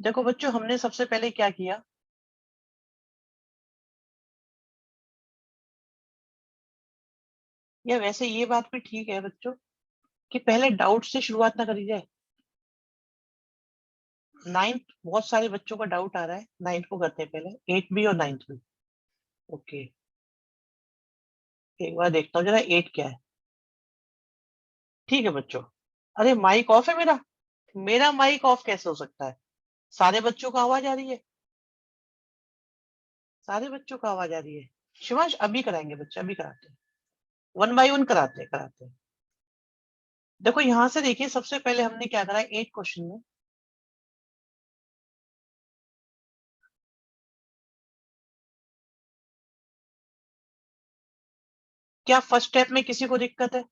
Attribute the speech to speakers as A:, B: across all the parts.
A: देखो बच्चों, हमने सबसे पहले क्या किया, या वैसे ये बात भी ठीक है बच्चों कि पहले डाउट से शुरुआत ना करी जाए। 9th बहुत सारे बच्चों का डाउट आ रहा है, 9th को करते हैं पहले, 8th भी और 9th भी। ओके, एक बार देखता हूँ जरा 8 क्या है। ठीक है बच्चों। अरे माइक ऑफ है मेरा। मेरा माइक ऑफ कैसे हो सकता है? सारे बच्चों को आवाज आ रही है, सारे बच्चों को आवाज आ रही है। शिवांश अभी कराएंगे बच्चे, अभी कराते हैं, 1 बाय 1 कराते हैं। देखो यहां से देखिए, सबसे पहले हमने क्या करा 8 क्वेश्चन में, क्या फर्स्ट स्टेप में किसी को दिक्कत है?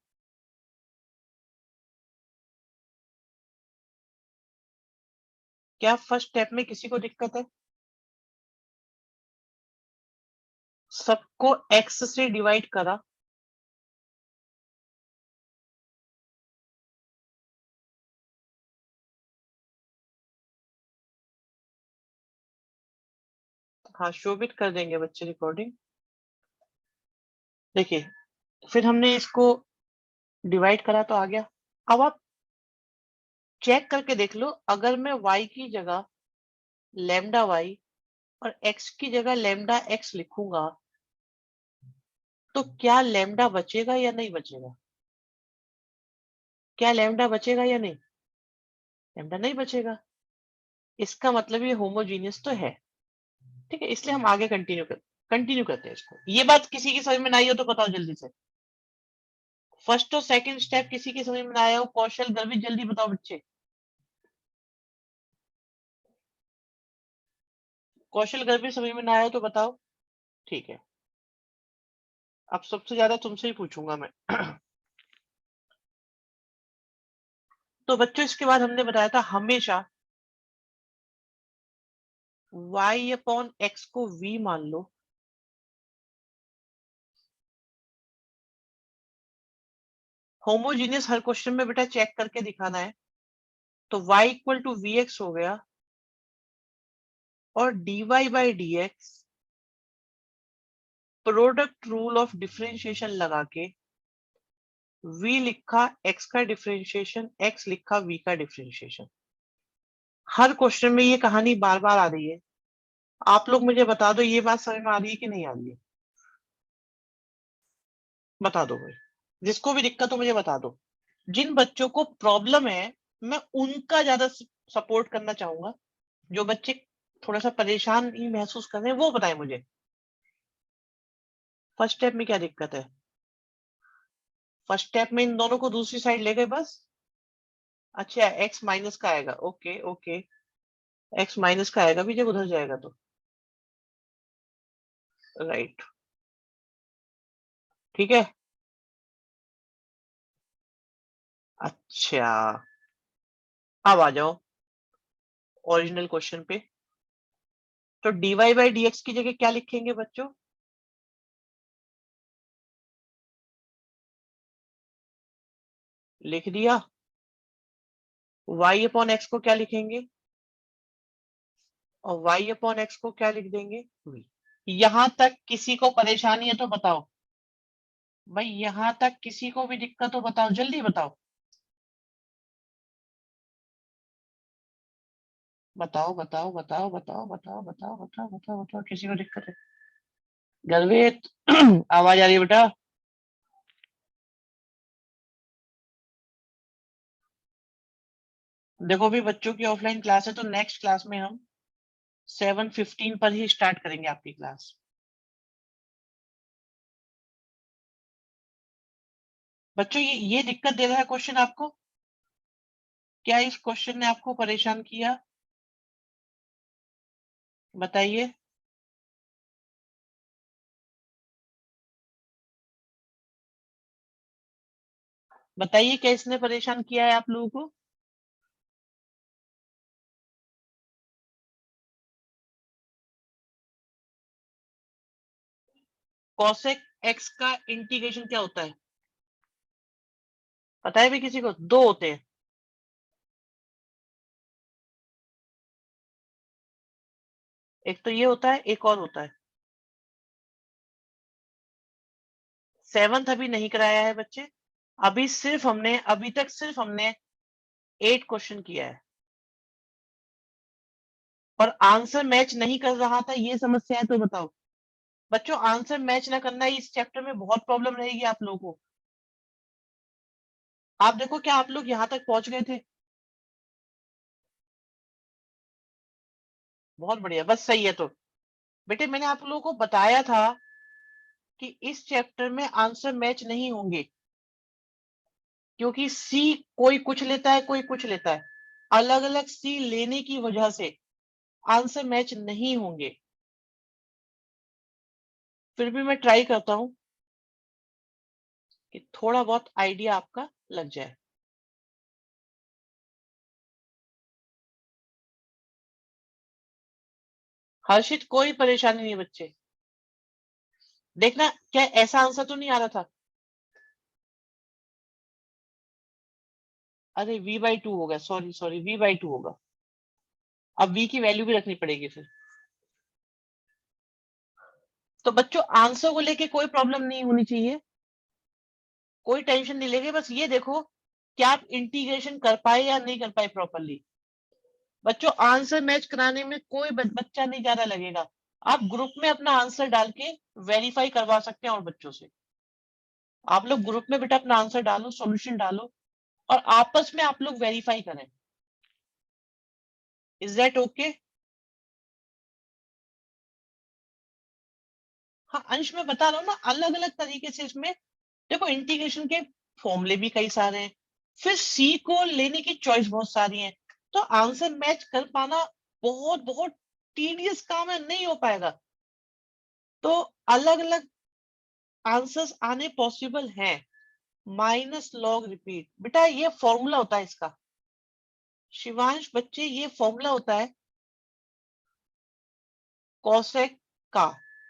A: क्या फर्स्ट स्टेप में किसी को दिक्कत है? सबको एक्स से डिवाइड करा, हाँ शोभित कर देंगे बच्चे रिकॉर्डिंग। देखिए, फिर हमने इसको डिवाइड करा तो आ गया। अब आप चेक करके देख लो, अगर मैं y की जगह लैम्डा y और x की जगह लैम्डा x लिखूंगा तो क्या लैम्डा बचेगा या नहीं बचेगा? क्या लैम्डा बचेगा या नहीं? लैम्डा नहीं बचेगा। इसका मतलब ये होमोजीनियस तो है। ठीक है, इसलिए हम आगे कंटिन्यू करते हैं इसको। ये बात किसी की समझ में ना आई हो तो बताओ जल्दी से। फर्स्ट और सेकंड स्टेप किसी की समझ में ना आया हो, कौशल गर्वित, जल्दी बताओ बच्चे। कौशल गर्वित समझ में ना आया हो तो बताओ। ठीक है, अब सबसे ज्यादा तुमसे ही पूछूंगा मैं। तो बच्चों इसके बाद हमने बताया था हमेशा y अपॉन x को v मान लो, होमोजीनियस हर क्वेश्चन में बेटा चेक करके दिखाना है। तो y equal to v x हो गया, और dy by d x product rule of differentiation लगा के v लिखा x का डिफरेंशिएशन, x लिखा v का डिफरेंशिएशन। हर क्वेश्चन में ये कहानी बार बार आ रही है। आप लोग मुझे बता दो, ये बात समझ में आ रही है कि नहीं आ रही है? बता दो भाई, जिसको भी दिक्कत हो मुझे बता दो। जिन बच्चों को प्रॉब्लम है मैं उनका ज्यादा सपोर्ट करना चाहूंगा। जो बच्चे थोड़ा सा परेशान ही महसूस कर रहे हैं वो बताएं मुझे, फर्स्ट स्टेप में क्या दिक्कत है? फर्स्ट स्टेप में इन दोनों को दूसरी साइड ले गए बस। अच्छा, एक्स माइनस का आएगा, ओके ओके, एक्स माइनस का आएगा भी जब उधर जाएगा तो। राइट, ठीक है। अच्छा, अब आ जाओ ओरिजिनल क्वेश्चन पे। तो dy बाई डी एक्स की जगह क्या लिखेंगे बच्चों? लिख दिया। y अपॉन एक्स को क्या लिखेंगे? और y अपॉन एक्स को क्या लिख देंगे? v। यहां तक किसी को परेशानी है तो बताओ भाई, यहां तक किसी को भी दिक्कत हो बताओ, जल्दी बताओ। बताओ बताओ बताओ बताओ बताओ बताओ बताओ बताओ बताओ, किसी को दिक्कत है? गर्वित, आवाज आ रही है बेटा? देखो भी बच्चों की ऑफलाइन क्लास है तो नेक्स्ट क्लास में हम 7:15 पर ही स्टार्ट करेंगे आपकी क्लास। बच्चों ये दिक्कत दे रहा है क्वेश्चन आपको? क्या इस क्वेश्चन ने आपको परेशान किया? बताइए। बताइए क्या इसने परेशान किया है आप लोगों को? कॉसेक एक्स का इंटीग्रेशन क्या होता है? पता है भी किसी को? दो होते हैं। एक तो ये होता है, एक और होता है। 7th अभी नहीं कराया है बच्चे। अभी तक सिर्फ हमने 8 क्वेश्चन किया है और आंसर मैच नहीं कर रहा था, ये समस्या है। तो बताओ बच्चों, आंसर मैच ना करना इस चैप्टर में बहुत प्रॉब्लम रहेगी आप लोगों को। आप देखो, क्या आप लोग यहां तक पहुंच गए थे? बहुत बढ़िया, बस सही है। तो बेटे, मैंने आप लोगों को बताया था कि इस चैप्टर में आंसर मैच नहीं होंगे, क्योंकि सी कोई कुछ लेता है, कोई कुछ लेता है। अलग अलग सी लेने की वजह से आंसर मैच नहीं होंगे। फिर भी मैं ट्राई करता हूं कि थोड़ा बहुत आइडिया आपका लग जाए। हर्षित, कोई परेशानी नहीं बच्चे। देखना, क्या ऐसा आंसर तो नहीं आ रहा था? अरे v/2 होगा, सॉरी सॉरी, v/2 होगा। अब v की वैल्यू भी रखनी पड़ेगी फिर। तो बच्चों, आंसर को लेके कोई प्रॉब्लम नहीं होनी चाहिए, कोई टेंशन नहीं लेंगे। बस ये देखो कि आप इंटीग्रेशन कर पाए या नहीं कर पाए प्रॉपरली। बच्चों, आंसर मैच कराने में कोई बच्चा नहीं ज्यादा लगेगा। आप ग्रुप में अपना आंसर डाल के वेरीफाई करवा सकते हैं और बच्चों से। आप लोग ग्रुप में बेटा अपना आंसर डालो, सॉल्यूशन डालो, और आपस में आप लोग वेरीफाई करें। Is that okay? हाँ अंश, मैं बता रहा हूँ ना, अलग अलग तरीके से इसमें देखो, इंटीग्रेशन के फॉर्मूले भी कई सारे हैं, फिर सी को लेने की चॉइस बहुत सारी है। तो आंसर मैच कर पाना बहुत बहुत टीडियस काम है, नहीं हो पाएगा। तो अलग अलग आंसर्स आने पॉसिबल हैं। माइनस लॉग रिपीट, बेटा ये फॉर्मूला होता है इसका। शिवांश बच्चे, ये फॉर्मूला होता है कोसेक का।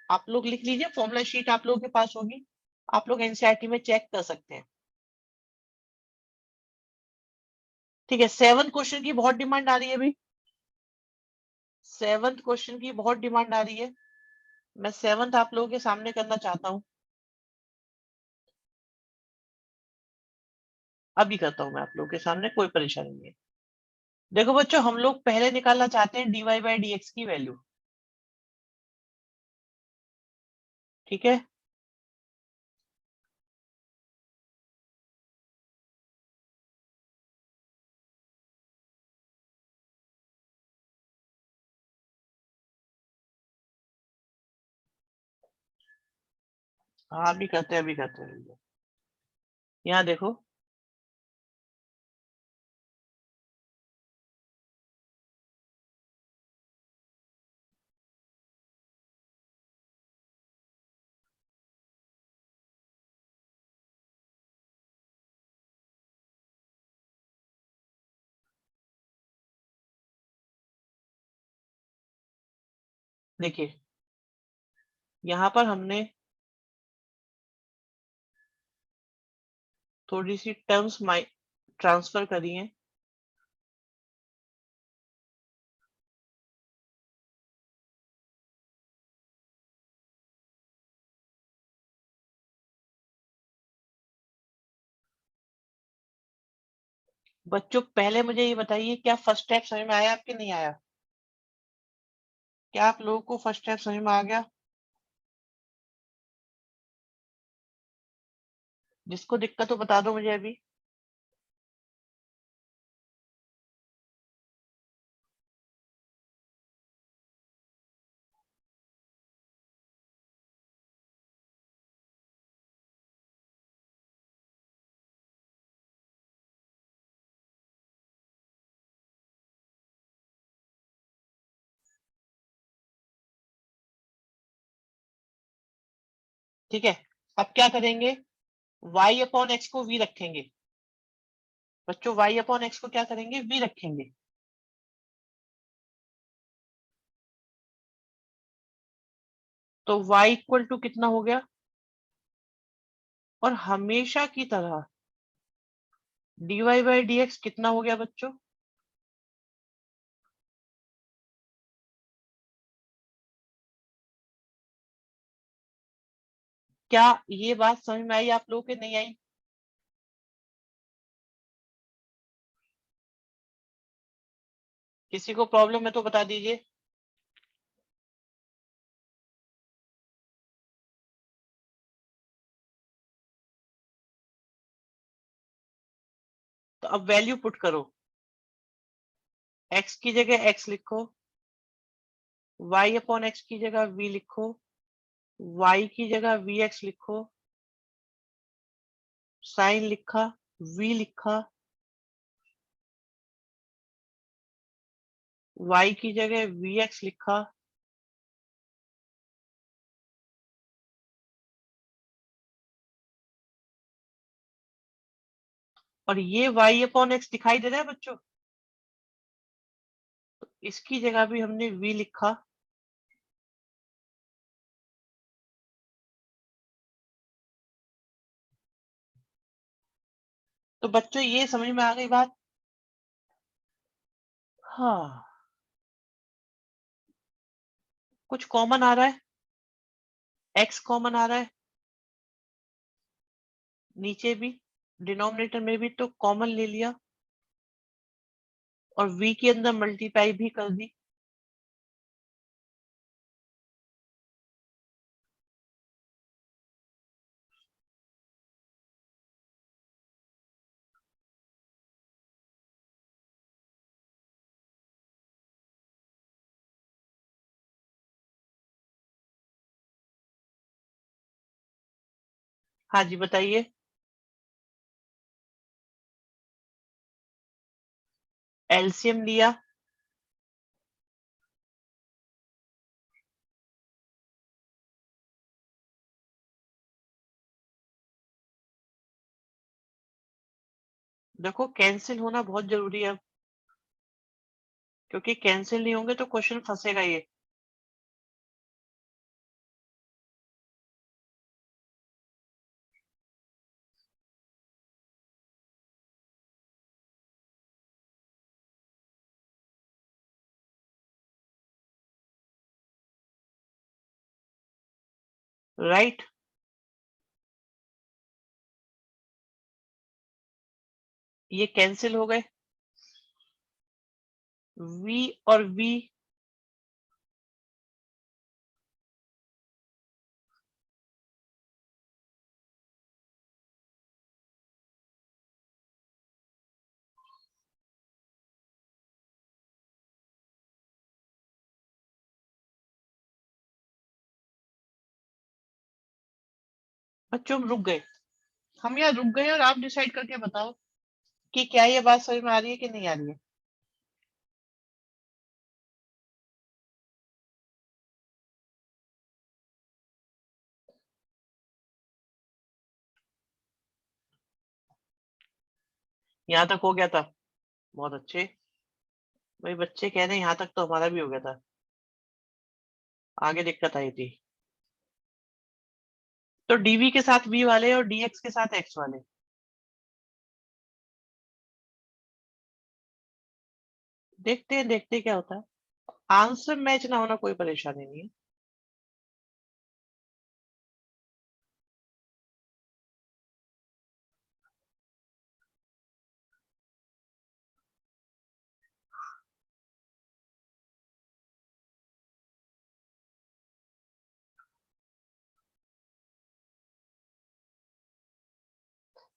A: आप लोग लिख लीजिए, फॉर्मूला शीट आप लोगों के पास होगी, आप लोग एनसीईआरटी में चेक कर सकते हैं। ठीक है, 7th क्वेश्चन की बहुत डिमांड आ रही है अभी। 7th क्वेश्चन की बहुत डिमांड आ रही है। मैं 7th आप लोगों के सामने करना चाहता हूं। अभी करता हूं मैं आप लोगों के सामने, कोई परेशानी नहीं है। देखो बच्चों, हम लोग पहले निकालना चाहते हैं dy/dx की वैल्यू। ठीक है, हाँ अभी करते हैं, अभी करते हैं। यहाँ देखो, देखिए यहाँ पर हमने थोड़ी सी टर्म्स ट्रांसफर करी है। बच्चों, पहले मुझे ये बताइए, क्या फर्स्ट स्टेप समझ में आया आपके, नहीं आया? क्या आप लोगों को फर्स्ट स्टेप समझ में आ गया? जिसको दिक्कत हो बता दो मुझे अभी। ठीक है, अब क्या करेंगे? y/x को v रखेंगे। बच्चों, y/x को क्या करेंगे? v रखेंगे। तो y इक्वल टू कितना हो गया? और हमेशा की तरह dy/dx कितना हो गया बच्चों? क्या ये बात समझ में आई आप लोगों के, नहीं आई? किसी को प्रॉब्लम है तो बता दीजिए। तो अब वैल्यू पुट करो। x की जगह x लिखो, y अपॉन x की जगह v लिखो, y की जगह vx लिखो, साइन लिखा, v लिखा, y की जगह vx लिखा, और ये y अपॉन x दिखाई दे रहा है बच्चों? तो इसकी जगह भी हमने v लिखा। तो बच्चों ये समझ में आ गई बात? हाँ, कुछ कॉमन आ रहा है, x कॉमन आ रहा है, नीचे भी डिनोमिनेटर में भी तो कॉमन ले लिया, और v के अंदर मल्टीप्लाई भी कर दी। हाँ जी, बताइए। एलसीएम लिया, देखो कैंसिल होना बहुत जरूरी है, क्योंकि कैंसिल नहीं होंगे तो क्वेश्चन फंसेगा ये। राइट, ये कैंसिल हो गए, v और v। बच्चों हम रुक गए, हम यहाँ रुक गए, और आप डिसाइड करके बताओ कि क्या ये बात समझ में आ रही है कि नहीं आ रही है। यहाँ तक हो गया था, बहुत अच्छे। भाई बच्चे कह रहे हैं यहाँ तक तो हमारा भी हो गया था, आगे दिक्कत आई थी। तो डीवी के साथ v वाले और डीएक्स के साथ x वाले, देखते हैं क्या होता है। आंसर मैच ना होना कोई परेशानी नहीं है।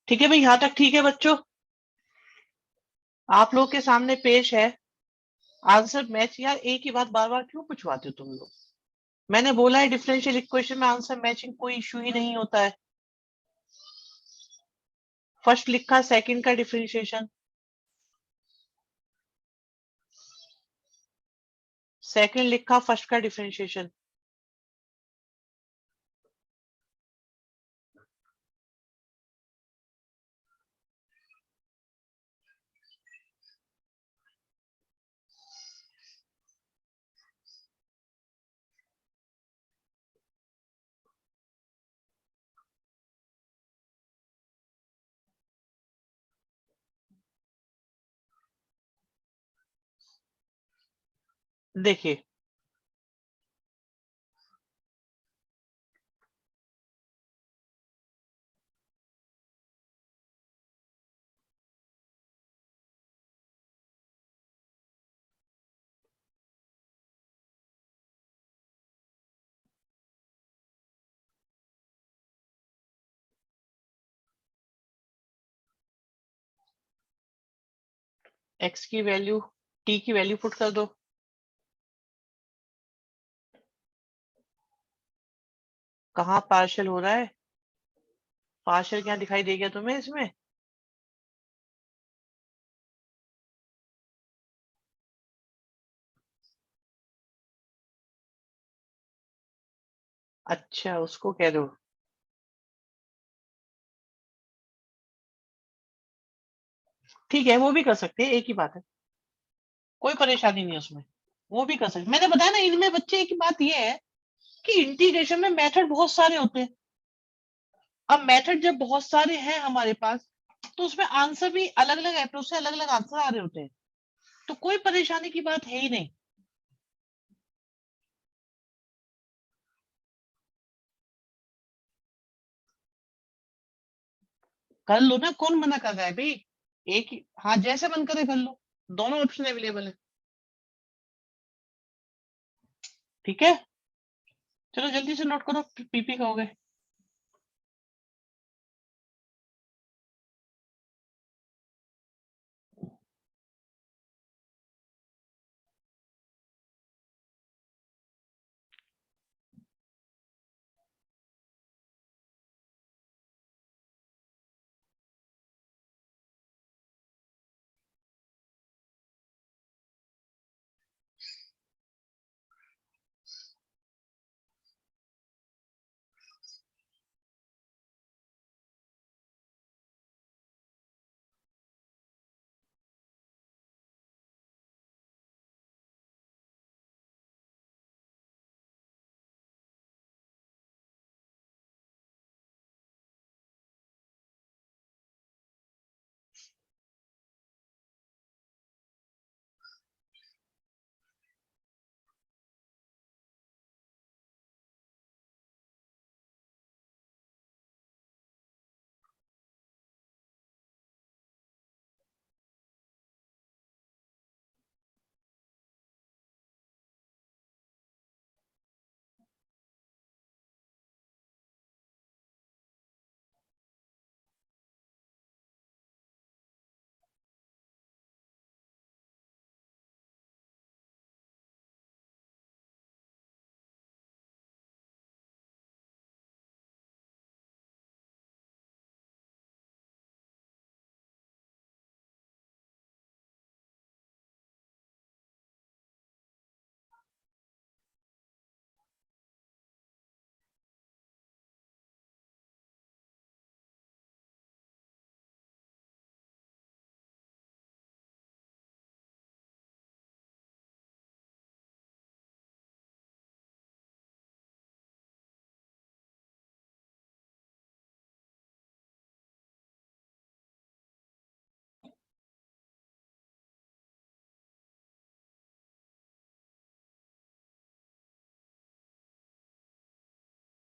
A: ठीक है भाई, यहाँ तक ठीक है बच्चों? आप लोग के सामने पेश है आंसर मैच। यार एक ही बात बार बार क्यों पूछवाते हो तुम लोग? मैंने बोला है डिफरेंशियल इक्वेशन में आंसर मैचिंग कोई इशू ही नहीं होता है। फर्स्ट लिखा सेकंड का डिफरेंशिएशन, सेकंड लिखा फर्स्ट का डिफरेंशिएशन। देखिए, x की वैल्यू, t की वैल्यू पुट कर दो। कहाँ पार्शियल हो रहा है? पार्शियल क्या दिखाई दे गया तुम्हें इसमें? अच्छा, उसको कह दो। ठीक है, वो भी कर सकते हैं, एक ही बात है, कोई परेशानी नहीं है उसमें, वो भी कर सकते। मैंने बताया ना, इनमें बच्चे एक बात ये है कि इंटीग्रेशन में मेथड बहुत सारे होते हैं। अब मेथड जब बहुत सारे हैं हमारे पास, तो उसमें आंसर भी अलग अलग अप्रोच से अलग अलग आंसर आ रहे होते हैं, तो कोई परेशानी की बात है ही नहीं। कर लो ना, कौन मना कर रहा है भाई? एक ही, हाँ जैसे मन करे कर लो, दोनों ऑप्शन अवेलेबल है। ठीक है, चलो जल्दी से नोट करो, पीपी का हो गए।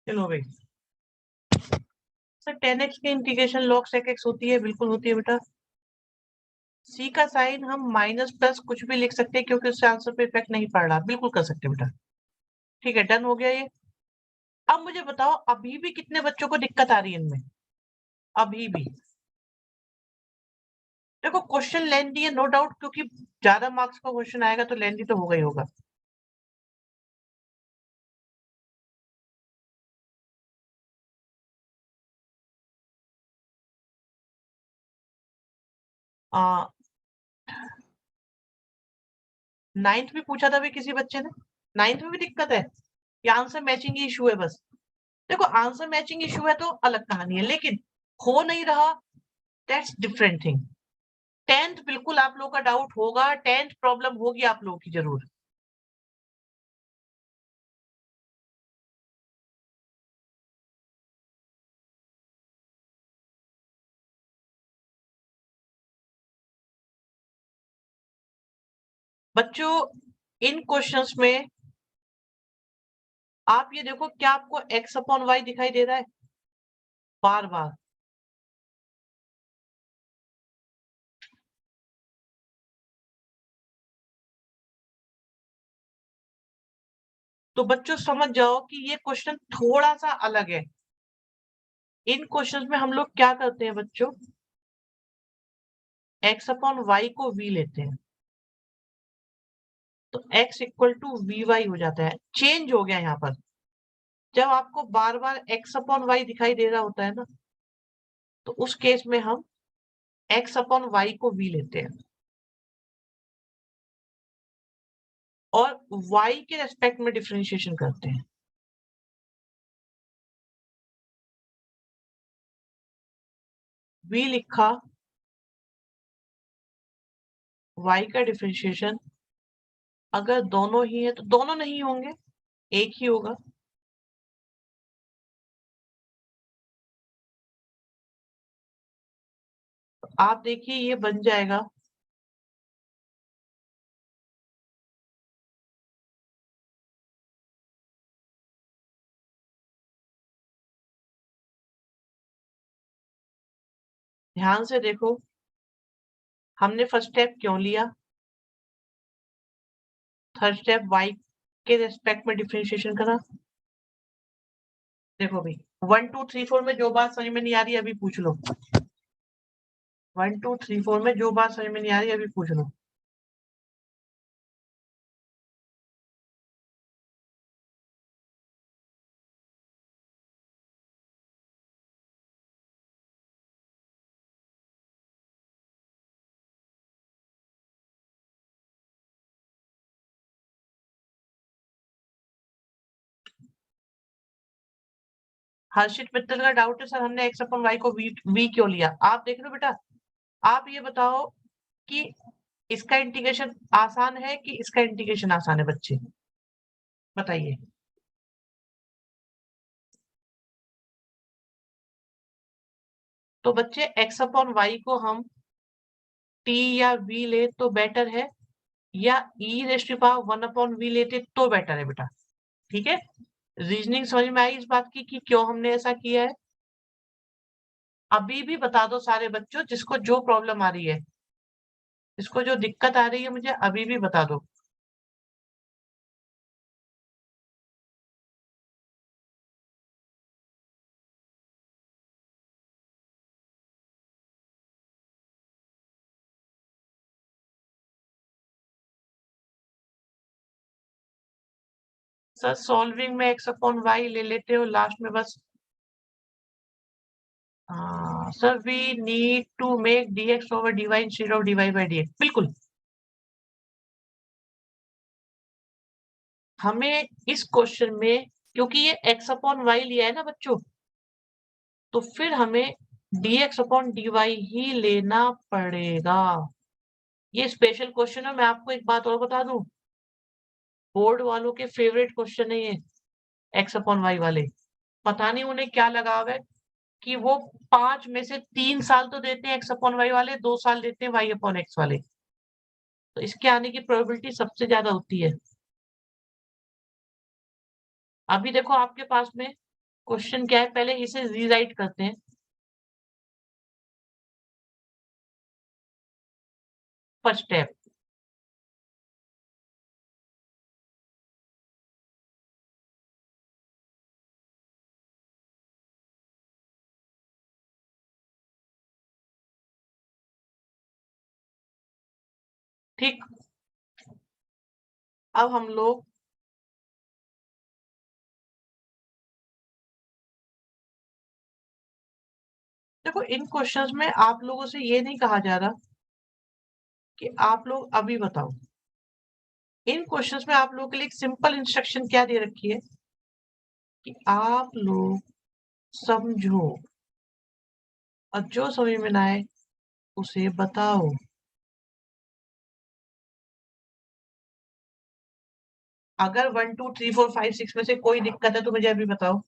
A: चलो भाई, सर 10x की इंटीग्रेशन log sec x होती है, बिल्कुल होती है बेटा। c का साइन हम माइनस प्लस कुछ भी लिख सकते हैं, क्योंकि उससे आंसर पे इफेक्ट नहीं पड़ रहा, बिल्कुल कर सकते हैं बेटा। ठीक है, डन हो गया ये। अब मुझे बताओ, अभी भी कितने बच्चों को दिक्कत आ रही है इनमें? अभी भी देखो, क्वेश्चन लेंथी है नो डाउट, क्योंकि ज्यादा मार्क्स का क्वेश्चन आएगा तो लेंथी तो होगा ही होगा। आ, 9th में पूछा था भी किसी बच्चे ने, 9th में भी दिक्कत है, या आंसर मैचिंग की इशू है बस? देखो, आंसर मैचिंग इशू है तो अलग कहानी है, लेकिन हो नहीं रहा, दैट्स डिफरेंट थिंग। 10th बिल्कुल आप लोगों का डाउट होगा, 10th प्रॉब्लम होगी आप लोगों की जरूर। बच्चों, इन क्वेश्चंस में आप ये देखो, क्या आपको x अपॉन वाई दिखाई दे रहा है बार बार? तो बच्चों समझ जाओ कि ये क्वेश्चन थोड़ा सा अलग है। इन क्वेश्चंस में हम लोग क्या करते हैं बच्चों, x अपॉन वाई को v लेते हैं तो x equal to v y हो जाता है। चेंज हो गया यहाँ पर, जब आपको बार बार x अपॉन वाई दिखाई दे रहा होता है ना, तो उस केस में हम x अपॉन वाई को v लेते हैं और y के रेस्पेक्ट में डिफरेंशिएशन करते हैं। v लिखा, y का डिफरेंशिएशन, अगर दोनों ही है तो दोनों नहीं होंगे, एक ही होगा। तो आप देखिए ये बन जाएगा ध्यान से देखो, हमने फर्स्ट स्टेप क्यों लिया, थर्ड स्टेप y के रेस्पेक्ट में डिफरेंशिएशन करा। देखो भाई 1 2 3 4 में जो बात समझ में नहीं आ रही अभी पूछ लो। 1 2 3 4 में जो बात समझ में नहीं आ रही अभी पूछ लो। हर्षित मित्तल का डाउट है सर हमने x अपन y को v क्यों लिया। आप देख लो बेटा, आप ये बताओ कि इसका इंटीग्रेशन आसान है कि इसका इंटीग्रेशन आसान है बच्चे, बताइए। तो बच्चे x अपॉन y को हम t या v ले तो बेटर है, या e raised to power 1 upon v लेते तो बेटर है बेटा। ठीक है, रीजनिंग समझ में आई इस बात की कि क्यों हमने ऐसा किया है। अभी भी बता दो सारे बच्चों जिसको जो प्रॉब्लम आ रही है, जिसको जो दिक्कत आ रही है मुझे अभी भी बता दो। सर सॉल्विंग में x अपॉन वाई ले लेते हो लास्ट में बस। Sir we need to make dx over dy instead of dy by dx, बिल्कुल। हमें इस क्वेश्चन में क्योंकि ये x अपॉन वाई लिया है ना बच्चों, तो फिर हमें dx अपॉन dy ही लेना पड़ेगा। ये स्पेशल क्वेश्चन है, मैं आपको एक बात और बता दूं, बोर्ड वालों के फेवरेट क्वेश्चन है ये x अपॉन वाई वाले। पता नहीं उन्हें क्या लगाव है कि वो 5 में से 3 साल तो देते हैं एक्स अपॉन वाई वाले, 2 साल देते हैं वाई अपॉन एक्स वाले, तो इसके आने की प्रोबेबिलिटी सबसे ज्यादा होती है। अभी देखो आपके पास में क्वेश्चन क्या है, पहले इसे रीराइट करते हैं। फर्स्ट स्टेप, ठीक। अब हम लोग देखो इन क्वेश्चंस में आप लोगों से ये नहीं कहा जा रहा कि आप लोग अभी बताओ, इन क्वेश्चंस में आप लोगों के लिए एक सिंपल इंस्ट्रक्शन क्या दे रखी है कि आप लोग समझो और जो समझ में ना आए उसे बताओ। अगर 1 2 3 4 5 6 में से कोई दिक्कत है तो मुझे अभी बताओ।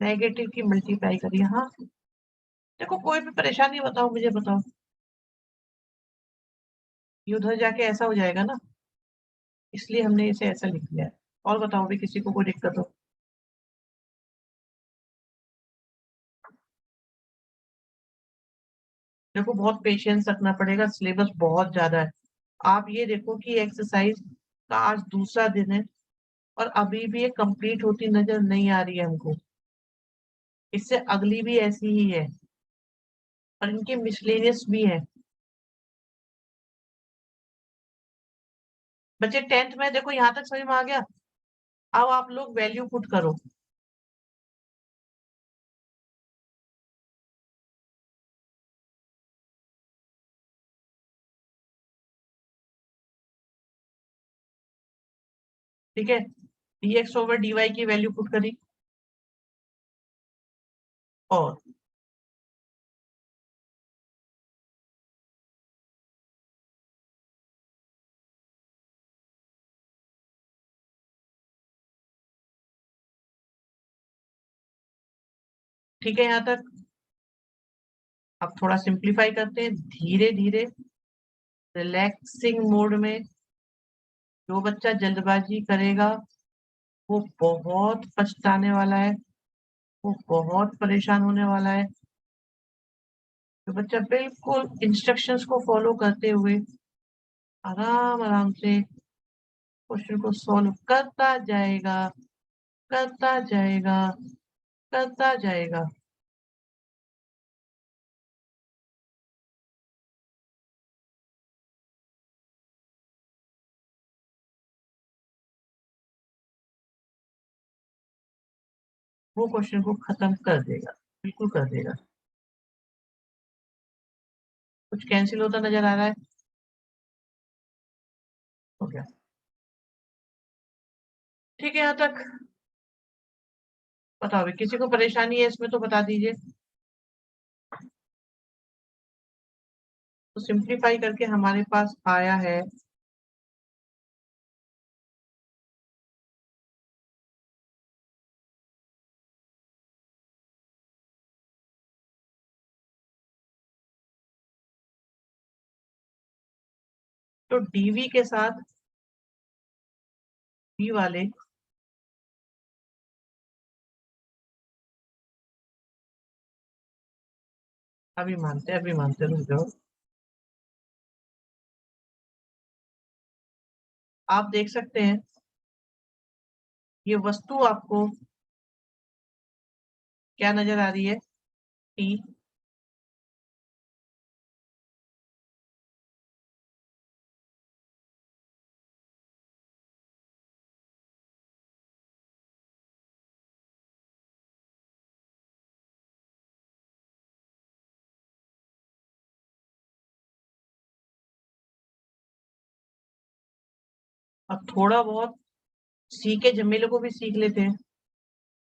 A: नेगेटिव की मल्टीप्लाई करिए, हाँ। देखो कोई भी परेशानी बताओ मुझे बताओ, ये उधर जाके ऐसा हो जाएगा ना, इसलिए हमने इसे ऐसा लिख लिया है। और बताओ भी किसी को कोई दिक्कत हो। देखो बहुत पेशेंस रखना पड़ेगा, सिलेबस बहुत ज्यादा है। आप ये देखो कि एक्सरसाइज का आज दूसरा दिन है और अभी भी ये कंप्लीट होती नजर नहीं आ रही है हमको। इससे अगली भी ऐसी ही है और इनकी मिसलेनियस भी है। बच्चे 10th में देखो यहाँ तक समझ में आ गया। अब आप लोग वैल्यू पुट करो। ठीक है, dx ओवर dy की वैल्यू पुट करी और ठीक है यहाँ तक। अब थोड़ा सिंप्लीफाई करते हैं धीरे धीरे, रिलैक्सिंग मोड में। जो बच्चा जल्दबाजी करेगा वो बहुत पछताने वाला है, वो बहुत परेशान होने वाला है। तो बच्चा बिल्कुल इंस्ट्रक्शंस को फॉलो करते हुए आराम आराम से क्वेश्चन को सॉल्व करता जाएगा, करता जाएगा, करता जाएगा। वो क्वेश्चन को खत्म कर देगा, बिल्कुल कर देगा। कुछ कैंसिल होता नजर आ रहा है? हो गया। ठीक है यहाँ तक। बताओ अभी किसी को परेशानी है इसमें तो बता दीजिए। तो सिंप्लीफाई करके हमारे पास आया है तो डीवी के साथ डी वाले अभी मानते रुक जाओ। आप देख सकते हैं ये वस्तु आपको क्या नजर आ रही है? टी। अब थोड़ा बहुत सी के झमेले को भी सीख लेते हैं।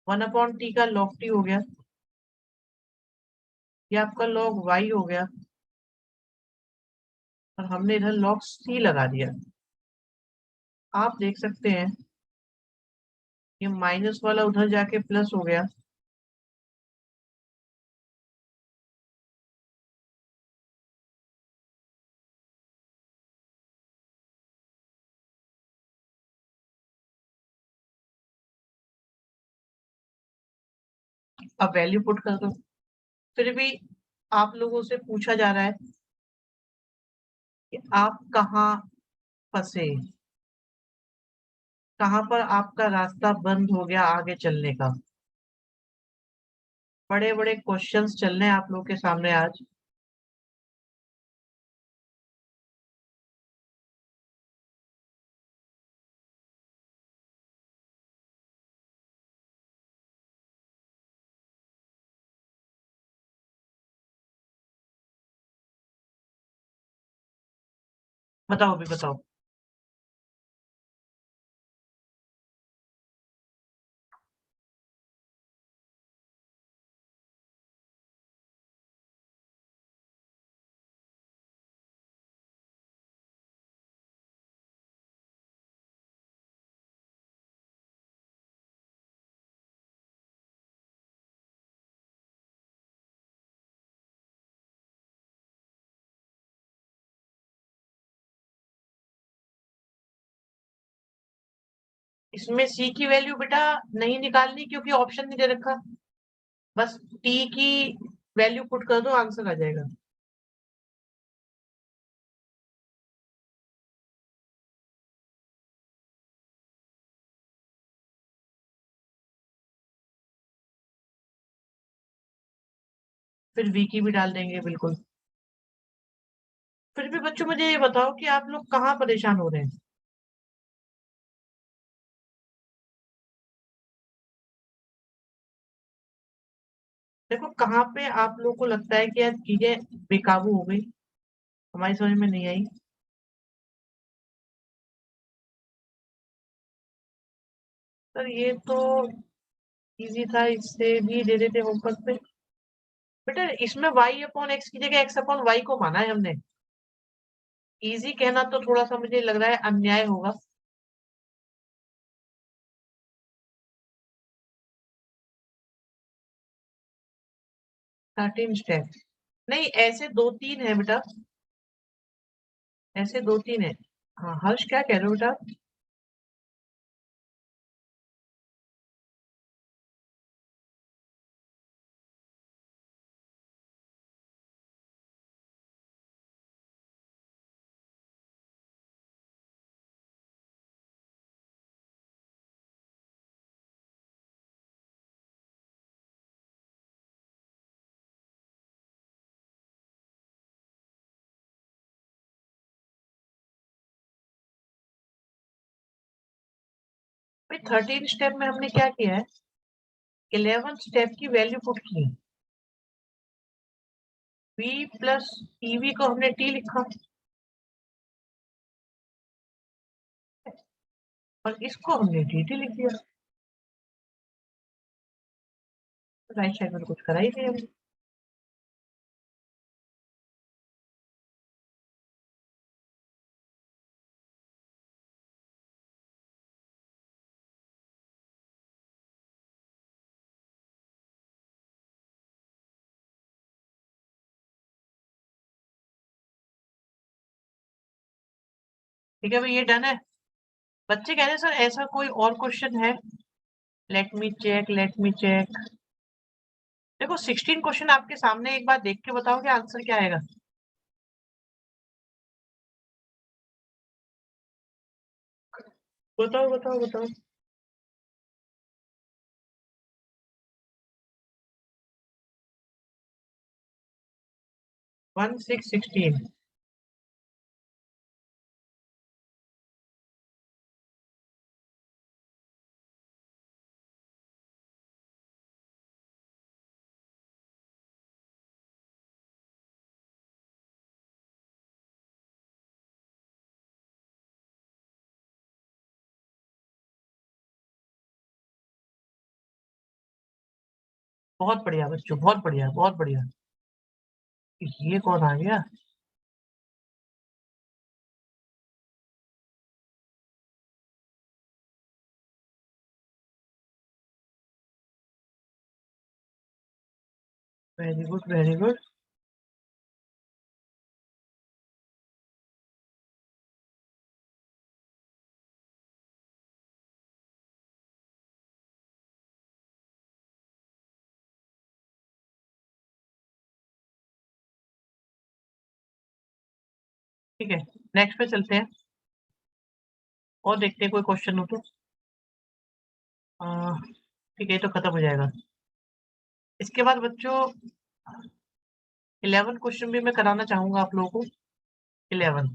A: 1/t का log t हो गया, ये आपका log y हो गया और हमने इधर log c लगा दिया। आप देख सकते हैं ये माइनस वाला उधर जाके प्लस हो गया। अब वैल्यू पुट कर दो। फिर भी आप लोगों से पूछा जा रहा है कि आप कहाँ फंसे, कहाँ पर आपका रास्ता बंद हो गया आगे चलने का। बड़े बड़े क्वेश्चंस चल रहे हैं आप लोगों के सामने आज। बताओ अभी बताओ। इसमें सी की वैल्यू बेटा नहीं निकालनी क्योंकि ऑप्शन नहीं दे रखा। बस टी की वैल्यू पुट कर दो, आंसर आ जाएगा। फिर v की भी डाल देंगे बिल्कुल। फिर भी बच्चों मुझे ये बताओ कि आप लोग कहाँ परेशान हो रहे हैं? देखो कहाँ पे आप लोग को लगता है कि यार चीजें बेकाबू हो गई, हमारी समझ में नहीं आई। सर ये तो इजी था, इससे भी दे देते होमवर्क पे। बेटा इसमें y अपॉन x की जगह x अपॉन y को माना है हमने। इजी कहना तो थोड़ा सा मुझे लग रहा है अन्याय होगा। 13 स्टेप नहीं, ऐसे 2-3 है बेटा, ऐसे 2-3 है। हाँ हर्ष क्या कह रहे हो बेटा? भाई 13 स्टेप में हमने क्या किया है, 11 स्टेप की वैल्यू पुट की, v प्लस ईवी को हमने t लिखा और इसको हमने dt लिख दिया। राइट साइड में तो कुछ करा ही नहीं हमने। ठीक है भाई ये डन है। बच्चे कह रहे हैं सर ऐसा कोई और क्वेश्चन है? Let me check, let me check. देखो 16 क्वेश्चन आपके सामने, एक बार देख के बताओ कि आंसर क्या आएगा। बताओ बताओ बताओ। 1 6 16। बहुत बढ़िया बच्चों, बहुत बढ़िया बहुत बढ़िया। ये कौन आ गया? Very good very good. ठीक है नेक्स्ट पे चलते हैं और देखते हैं कोई क्वेश्चन हो तो। ठीक है ये तो खत्म हो जाएगा। इसके बाद बच्चों 11 क्वेश्चन भी मैं कराना चाहूंगा आप लोगों को। 11।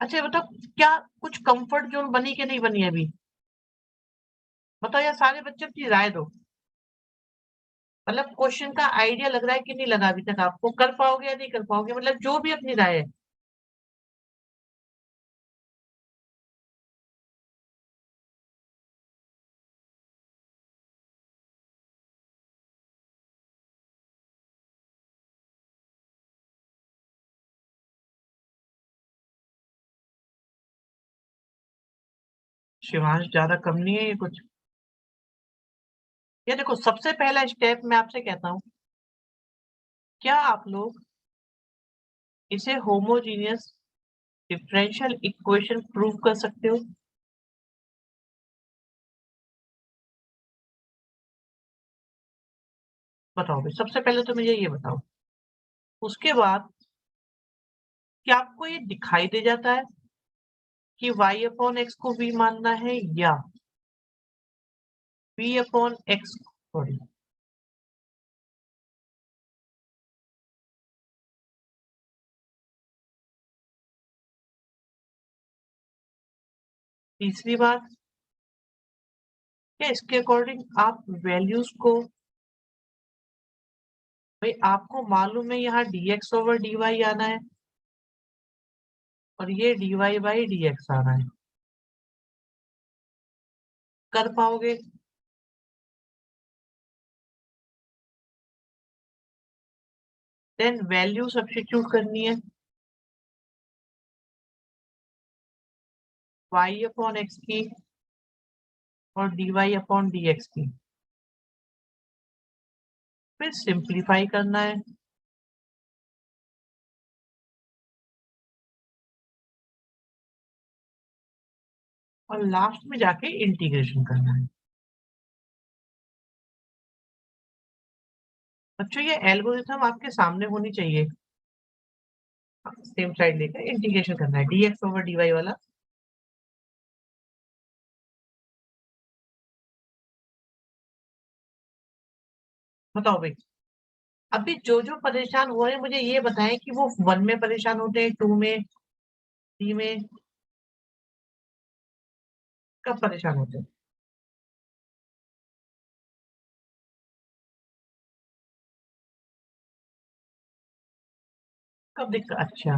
A: अच्छा ये बताओ क्या कुछ कंफर्ट जोन बनी कि नहीं बनी अभी? बताओ यार सारे बच्चे अपनी राय दो। मतलब क्वेश्चन का आइडिया लग रहा है कि नहीं लगा अभी तक आपको, कर पाओगे या नहीं कर पाओगे, मतलब जो भी अपनी राय है। शिवांश ज्यादा कम नहीं है ये कुछ। ये देखो सबसे पहला स्टेप मैं आपसे कहता हूँ, क्या आप लोग इसे होमोजीनियस डिफरेंशियल इक्वेशन प्रूव कर सकते हो? बताओ भाई सबसे पहले तो मुझे ये बताओ। उसके बाद क्या आपको ये दिखाई दे जाता है कि y अपॉन एक्स को v मानना है या v अपॉन एक्स, सॉरी तीसरी बात, क्या इसके अकॉर्डिंग आप वैल्यूज को, भाई आपको मालूम है यहाँ dx ओवर dy आना है और ये dy बाई dx आना है, कर पाओगे? देन वैल्यू सब्स्टिट्यूट करनी है, y अपॉन x की और dy अपॉन dx की, फिर सिंप्लीफाई करना है, और लास्ट में जाके इंटीग्रेशन करना है। बच्चों ये एल्गोरिथम आपके सामने होनी चाहिए, सेम साइड लेकर इंटीग्रेशन करना है dx ओवर dy वाला। बताओ भाई, अभी जो जो परेशान हो रहे हैं मुझे ये बताएं कि वो 1 में परेशान होते हैं, 2 में, 3 में, कब परेशान होते हैं? कब दिक्कत? अच्छा।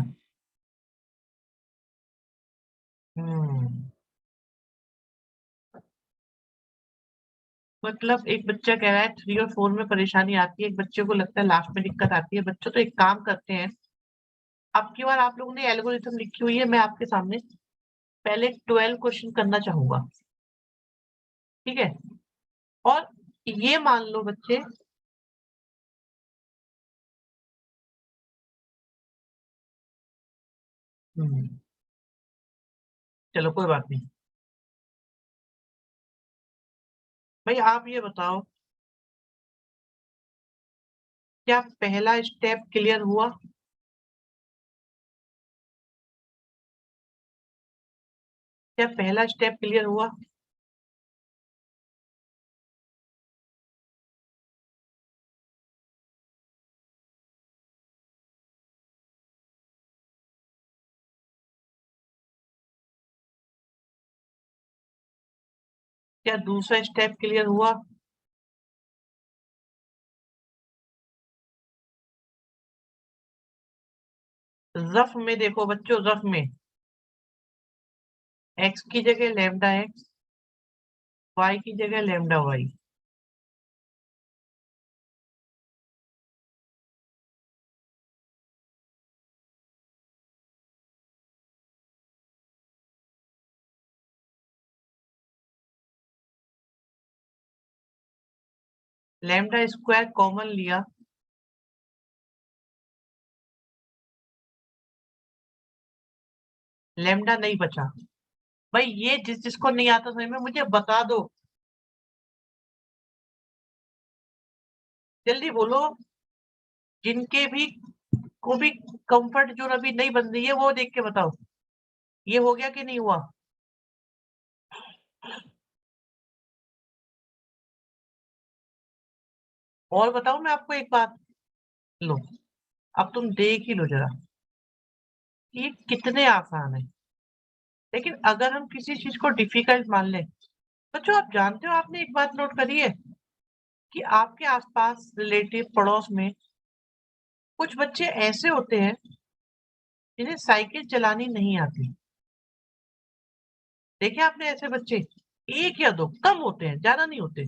A: हम्म, मतलब एक बच्चा कह रहा है 3 और 4 में परेशानी आती है, एक बच्चे को लगता है लास्ट में दिक्कत आती है। बच्चों तो एक काम करते हैं, अब की बार आप लोगों ने एल्गोरिथम लिखी हुई है, मैं आपके सामने पहले 12 क्वेश्चन करना चाहूंगा, ठीक है? और ये मान लो बच्चे, हम्म, चलो कोई बात नहीं। भाई आप ये बताओ, क्या पहला स्टेप क्लियर हुआ? क्या पहला स्टेप क्लियर हुआ? क्या दूसरा स्टेप क्लियर हुआ? रफ में देखो बच्चों, रफ में x की जगह लैम्डा x, y की जगह lambda y। Lambda square common लिया, लैम्डा नहीं बचा। भाई ये जिस जिसको नहीं आता समझ में मुझे बता दो, जल्दी बोलो। जिनके भी को भी कंफर्ट जोन अभी नहीं बन रही है वो देख के बताओ, ये हो गया कि नहीं हुआ? और बताओ, मैं आपको एक बात, लो अब तुम देख ही लो जरा कि ये कितने आसान है। लेकिन अगर हम किसी चीज को डिफिकल्ट मान लें, तो जो आप जानते हो, आपने एक बात नोट करी है कि आपके आसपास रिलेटिव पड़ोस में कुछ बच्चे ऐसे होते हैं जिन्हें साइकिल चलानी नहीं आती। देखे आपने ऐसे बच्चे? एक या दो, कम होते हैं, ज्यादा नहीं होते।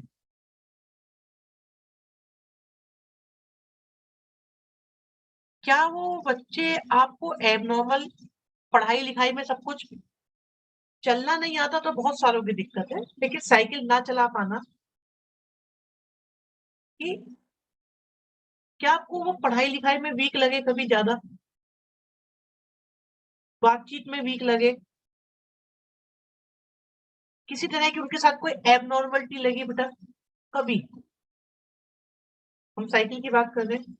A: क्या वो बच्चे आपको एबनॉर्मल, पढ़ाई लिखाई में सब कुछ, चलना नहीं आता तो बहुत सालों की दिक्कत है, लेकिन साइकिल ना चला पाना, कि क्या आपको वो पढ़ाई लिखाई में वीक लगे, कभी ज्यादा बातचीत में वीक लगे, किसी तरह की उनके साथ कोई एबनॉर्मलिटी लगी बेटा, कभी? हम साइकिल की बात कर रहे हैं,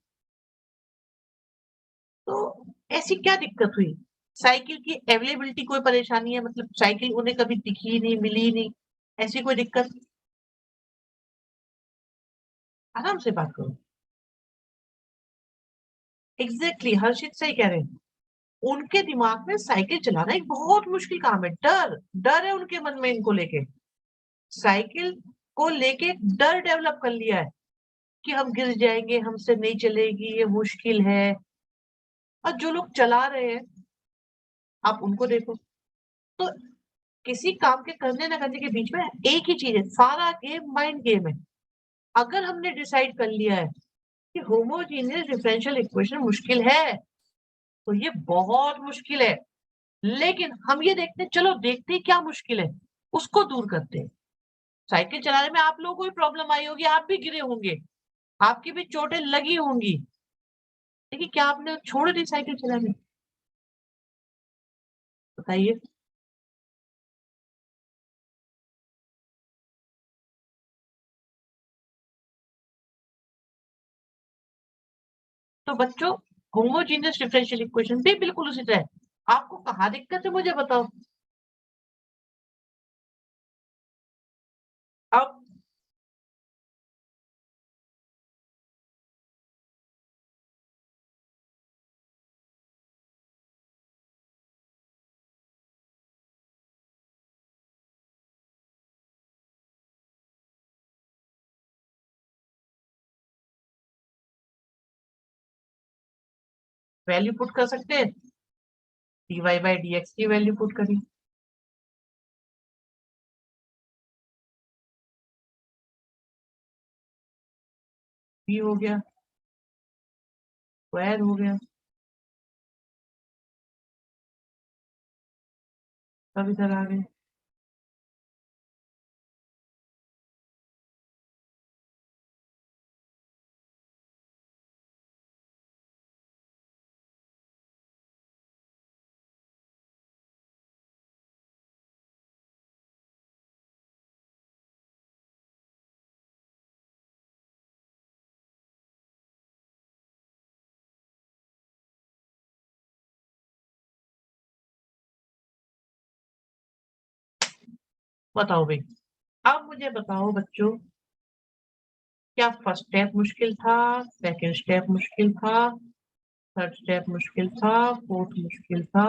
A: तो ऐसी क्या दिक्कत हुई? साइकिल की अवेलेबिलिटी कोई परेशानी है? मतलब साइकिल उन्हें कभी दिखी नहीं, मिली नहीं, ऐसी कोई दिक्कत? आराम से बात करो। एग्जैक्टली, हर्षित सही कह रहे हैं। उनके दिमाग में साइकिल चलाना एक बहुत मुश्किल काम है। डर है उनके मन में इनको लेके। साइकिल को लेके एक डर डेवलप कर लिया है कि हम गिर जाएँगे, हमसे नहीं चलेगी, ये मुश्किल है। और जो लोग चला रहे हैं, आप उनको देखो। तो किसी काम के करने ना करने के बीच में एक ही चीज़ है, सारा गेम माइंड गेम है। अगर हमने डिसाइड कर लिया है कि होमोजीनियस डिफरेंशियल इक्वेशन मुश्किल है, तो ये बहुत मुश्किल है। लेकिन हम ये देखते हैं, चलो देखते हैं क्या मुश्किल है, उसको दूर करते हैं। साइकिल चलाने में आप लोगों को भी प्रॉब्लम आई होगी, आप भी गिरे होंगे, आपकी भी चोटें लगी होंगी। लेकिन क्या आपने छोड़ दी साइकिल चलानी? बताइए। तो बच्चों, होमोजीनियस डिफरेंशियल इक्वेशन भी बिल्कुल उसी तरह है। आपको कहाँ दिक्कत है मुझे बताओ? अब वैल्यू पुट कर सकते हैं, dy बाई dx की वैल्यू पुट करिए। b हो गया, स्क्वायर हो गया, सब इधर आ गए। बताओ भाई। अब मुझे बताओ बच्चों, क्या फर्स्ट स्टेप मुश्किल था, सेकंड स्टेप मुश्किल था, थर्ड स्टेप मुश्किल था, फोर्थ मुश्किल था,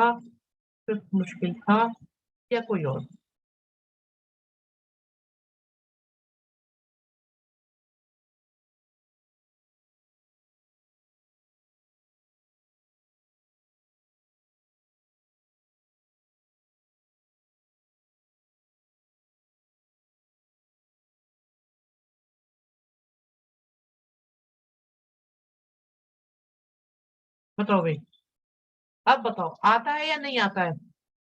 A: फिफ्थ मुश्किल था, या कोई और? बताओ भाई। अब बताओ, आता है या नहीं आता है?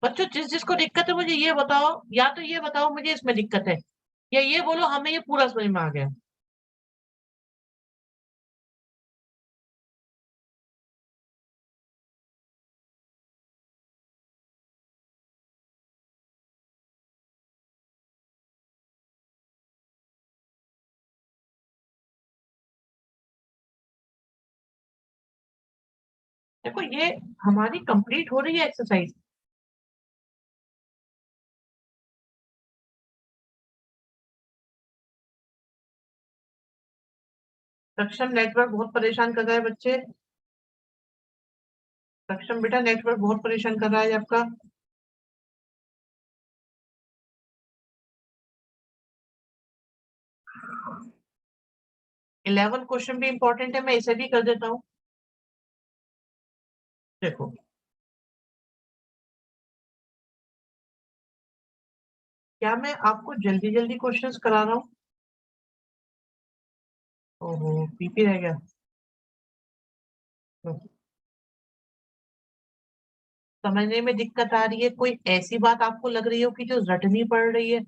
A: बच्चों, जिस जिसको दिक्कत है मुझे ये बताओ, या तो ये बताओ मुझे इसमें दिक्कत है, या ये बोलो हमें ये पूरा समझ में आ गया। देखो, ये हमारी कंप्लीट हो रही है एक्सरसाइज। सक्षम नेटवर्क बहुत परेशान कर रहा है बच्चे। सक्षम बेटा, नेटवर्क बहुत परेशान कर रहा है आपका। 11 क्वेश्चन भी इंपॉर्टेंट है, मैं इसे भी कर देता हूँ। देखो, क्या मैं आपको जल्दी जल्दी क्वेश्चंस करा रहा हूँ? ओहो, पीपी रह गया। तो समझने में दिक्कत आ रही है, कोई ऐसी बात आपको लग रही हो कि जो रटनी पड़ रही है,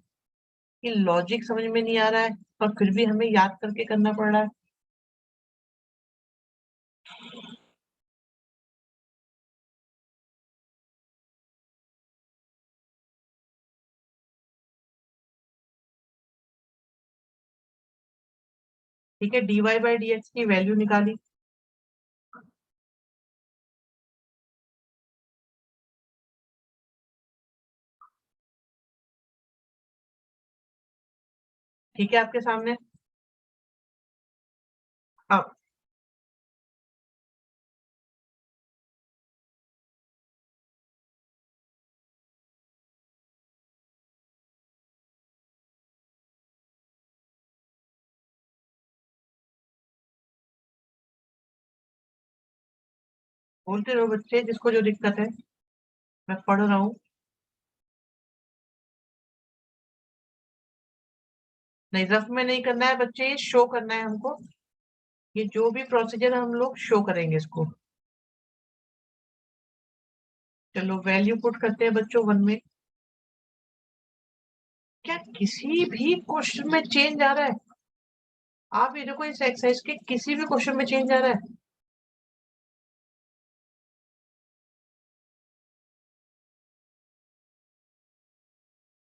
A: कि लॉजिक समझ में नहीं आ रहा है, पर फिर भी हमें याद करके करना पड़ रहा है? ठीक है, dy बाई dx की वैल्यू निकाली। ठीक है, आपके सामने। अब बोलते रहो बच्चे, जिसको जो दिक्कत है। मैं पढ़ रहा हूँ। नहीं, रफ में नहीं करना है बच्चे, ये शो करना है हमको। ये जो भी प्रोसीजर है हम लोग शो करेंगे इसको। चलो वैल्यू पुट करते हैं बच्चों 1 में। क्या किसी भी क्वेश्चन में चेंज आ रहा है? आप ये देखो, इस एक्सरसाइज के किसी भी क्वेश्चन में चेंज आ रहा है?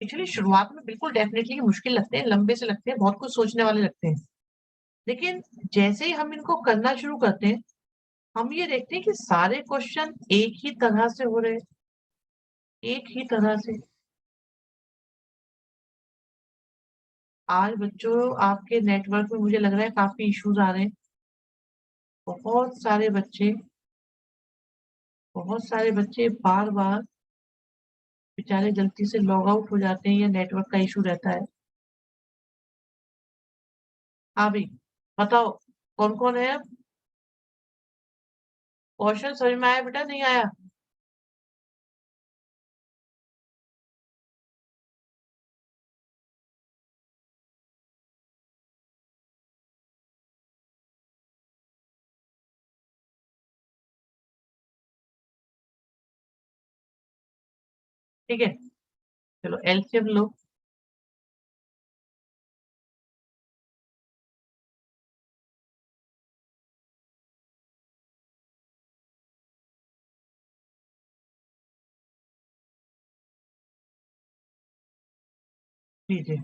A: एक्चुअली शुरुआत में बिल्कुल डेफिनेटली मुश्किल लगते हैं, लंबे से लगते हैं, बहुत कुछ सोचने वाले लगते हैं। लेकिन जैसे ही हम इनको करना शुरू करते हैं, हम ये देखते हैं कि सारे क्वेश्चन एक ही तरह से हो रहे हैं, एक ही तरह से। आज बच्चों आपके नेटवर्क में मुझे लग रहा है काफी इश्यूज आ रहे हैं। बहुत सारे बच्चे बार बार बेचारे गलती से लॉग आउट हो जाते हैं या नेटवर्क का इशू रहता है। हाँ भाई, बताओ कौन कौन है अब? क्वेश्चन समझ में आया बेटा, नहीं आया? ठीक है, चलो एलसीएम लो। लीजिए।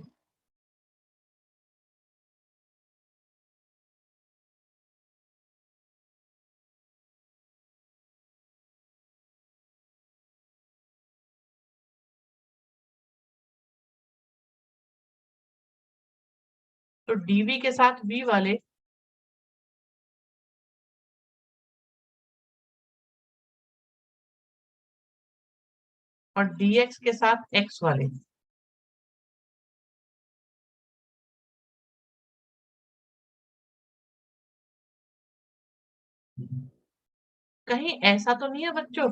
A: तो डीवी के साथ वी वाले और डीएक्स के साथ एक्स वाले। कहीं ऐसा तो नहीं है बच्चों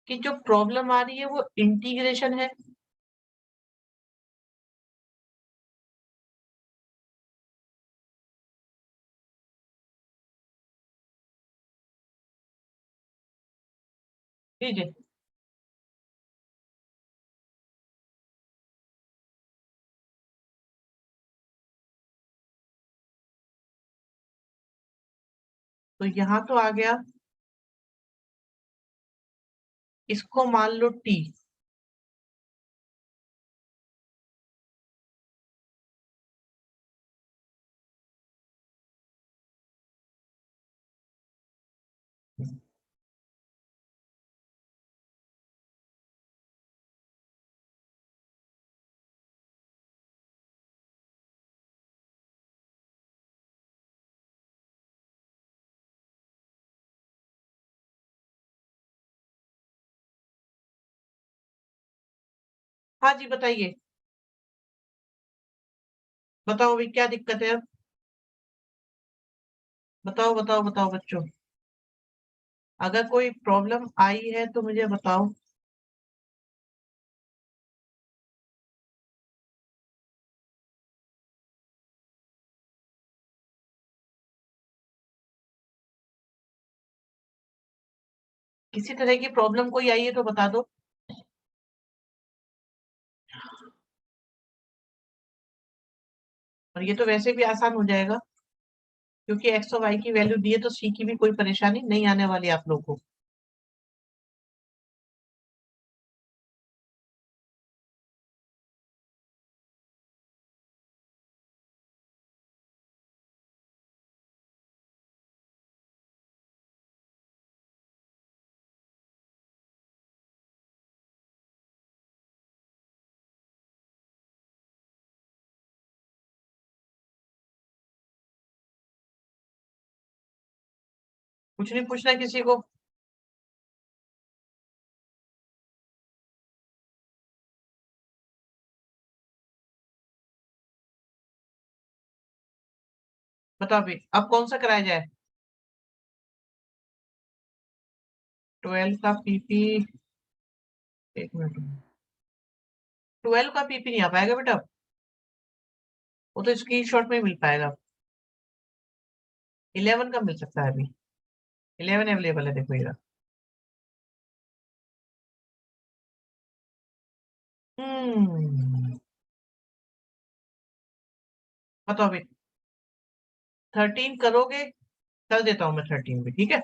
A: कि जो प्रॉब्लम आ रही है वो इंटीग्रेशन है? लीजिए। तो यहाँ तो आ गया, इसको मान लो टी। हाँ जी, बताइए। बताओ अभी क्या दिक्कत है अब? बताओ बताओ बताओ बच्चों। अगर कोई प्रॉब्लम आई है तो मुझे बताओ। किसी तरह की प्रॉब्लम कोई आई है तो बता दो। और ये तो वैसे भी आसान हो जाएगा, क्योंकि एक्स और वाई की वैल्यू दी है, तो सी की भी कोई परेशानी नहीं आने वाली आप लोगों को। कुछ नहीं पूछना किसी को। बताओ भी, अब कौन सा कराया जाए? 12 का पीपी, एक मिनट, 12 का पीपी नहीं आ पाएगा बेटा, वो तो स्क्रीनशॉट में मिल पाएगा। 11 का मिल सकता है अभी, 11 अवेलेबल है, देखो ये। बताओ अभी 13 करोगे, कर देता हूँ मैं 13 भी, ठीक है।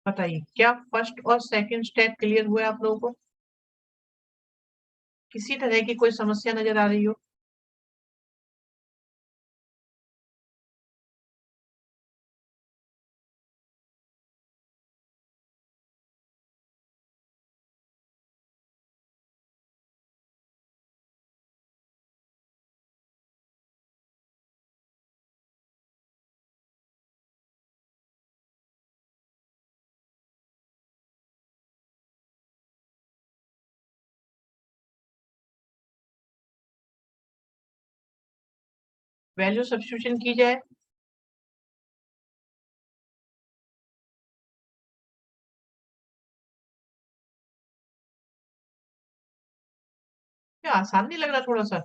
A: बताइए क्या फर्स्ट और सेकंड स्टेप क्लियर हुआ आप लोगों को? किसी तरह की कोई समस्या नजर आ रही हो? वैल्यू सब्स्टिट्यूशन की जाए, क्या आसान नहीं लग रहा थोड़ा सा?